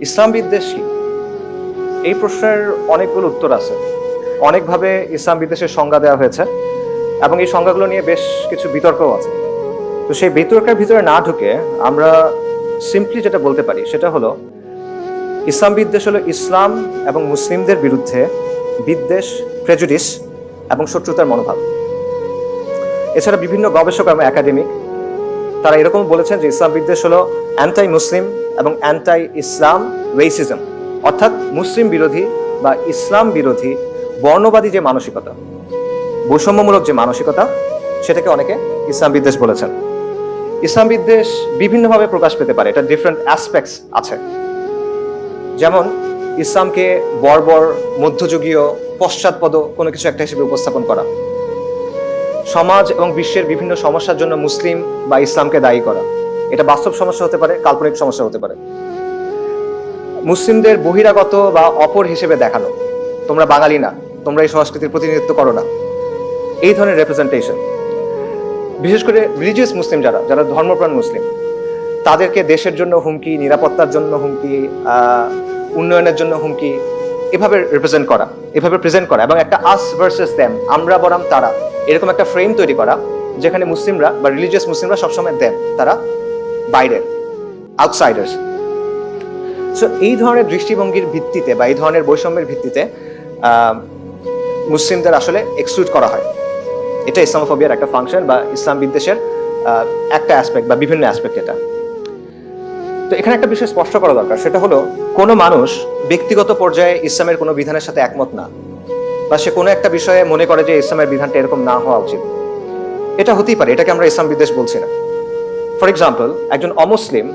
ইসলাম বিদ্বেষ কি? এই প্রশ্নের অনেকগুলো উত্তর আছে। অনেকভাবে ইসলাম বিদ্বেষের সংজ্ঞা দেওয়া হয়েছে এবং এই সংজ্ঞাগুলো নিয়ে বেশ কিছু বিতর্কও আছে। তো সেই বিতর্কের ভিতরে না ঢুকে আমরা সিম্পলি যেটা বলতে পারি সেটা হলো, ইসলাম বিদ্বেষ হলো ইসলাম এবং মুসলিমদের বিরুদ্ধে বিদ্বেষ, প্রেজুডিস এবং শত্রুতার মনোভাব। এছাড়া বিভিন্ন গবেষক এবং একাডেমিক তারা এরকম বলেছেন যে ইসলাম বিদ্বেষ হলো অ্যান্টাই মুসলিম এবং অ্যান্টাই ইসলাম রেসিজম, অর্থাৎ মুসলিম বিরোধী বা ইসলাম বিরোধী বর্ণবাদী যে মানসিকতা, বৈষম্যমূলক যে মানসিকতা, সেটাকে অনেকে ইসলাম বিদ্বেষ বলেছেন। ইসলাম বিদ্বেষ বিভিন্নভাবে প্রকাশ পেতে পারে, এটা ডিফারেন্ট অ্যাসপেক্টস আছে। যেমন ইসলামকে বর্বর, মধ্যযুগীয়, পশ্চাৎপদ কোনো কিছু একটা হিসেবে উপস্থাপন করা, সমাজ এবং বিশ্বের বিভিন্ন সমস্যার জন্য মুসলিম বা ইসলামকে দায়ী করা। এটা বাস্তব সমস্যা হতে পারে, কাল্পনিক সমস্যা হতে পারে। মুসলিমদের বহিরাগত বা অপর হিসেবে দেখানো, তোমরা বাঙালি না, তোমরা এই সংস্কৃতির প্রতিনিধিত্ব করো না, এই ধরনের রিপ্রেজেন্টেশন। বিশেষ করে রিলিজিয়াস মুসলিম যারা যারা ধর্মপ্রাণ মুসলিম, তাদেরকে দেশের জন্য হুমকি, নিরাপত্তার জন্য হুমকি, উন্নয়নের জন্য হুমকি, এভাবে রিপ্রেজেন্ট করা, এভাবে প্রেজেন্ট করা, এবং একটা আস ভার্সেস দেম, আমরা বনাম তারা, এরকম একটা ফ্রেম তৈরি করা, যেখানে মুসলিমরা বা রিলিজিয়াস মুসলিমরা সবসময় দেন, তারা বাইরের, আউটসাইডার্স। সো এই ধরনের দৃষ্টিভঙ্গির ভিত্তিতে বা এই ধরনের বৈষম্যের ভিত্তিতে মুসলিমদের আসলে এক্সক্লুড করা হয়। এটা ইসলামোফোবিয়ার একটা ফাংশন বা ইসলাম বিদ্বেষের একটা অ্যাসপেক্ট বা বিভিন্ন অ্যাসপেক্ট এটা। তো এখানে একটা বিষয় স্পষ্ট করা দরকার, সেটা হলো কোনো মানুষ ব্যক্তিগত পর্যায়ে ইসলামের কোনো বিধানের সাথে একমত না, বা সে কোনো একটা বিষয়ে মনে করে যে ইসলামের বিধানটা এরকম না হওয়া উচিত, এটা হতেই পারে, এটাকে আমরা ইসলাম বিদ্বেষ বলছি না। ফর এক্সাম্পল, একজন অমুসলিম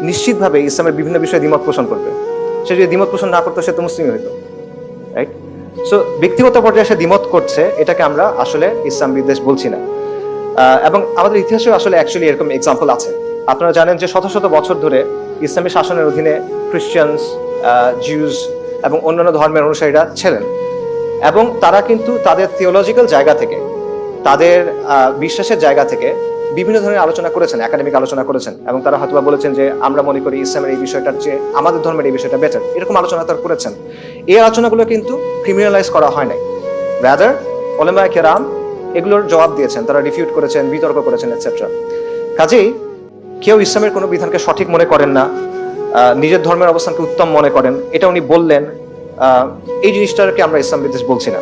নিশ্চিতভাবে ইসলামের বিভিন্ন বিষয়ে দ্বিমত পোষণ করবে। সে যদি দ্বিমত পোষণ না করতো, সে তো মুসলিম হইতো, রাইট? সো ব্যক্তিগত পর্যায়ে সে দ্বিমত করছে, এটাকে আমরা আসলে ইসলাম বিদ্বেষ বলছি না। এবং আমাদের ইতিহাসেও আসলে অ্যাকচুয়ালি এরকম এক্সাম্পল আছে। আপনারা জানেন যে শত শত বছর ধরে ইসলামী শাসনের অধীনে খ্রিস্টানস, জিউস এবং অন্যান্য ধর্মের অনুসারীরা ছিলেন, এবং তারা কিন্তু তাদের থিওলজিক্যাল জায়গা থেকে, তাদের বিশ্বাসের জায়গা থেকে বিভিন্ন ধরনের আলোচনা করেছেন, একাডেমিক আলোচনা করেছেন, এবং তারা হয়তো বলেছেন যে আমরা মনে করি ইসলামের এই বিষয়টার চেয়ে আমাদের ধর্মের এই বিষয়টা বেটার, এরকম আলোচনা তারা করেছেন। এই আলোচনাগুলো কিন্তু ক্রিমিনালাইজ করা হয় নাই, রাদার উলামায়ে কেরাম এগুলোর জবাব দিয়েছেন, তারা রিফিউট করেছেন, বিতর্ক করেছেন, এটসেট্রা। কাজেই কেউ ইসলামের কোনো বিধানকে সঠিক মনে করেন না, নিজের ধর্মের অবস্থানকে উত্তম মনে করেন, এটা উনি বললেন, এই জিনিসটাকে আমরা ইসলাম বিদ্বেষ বলছি না।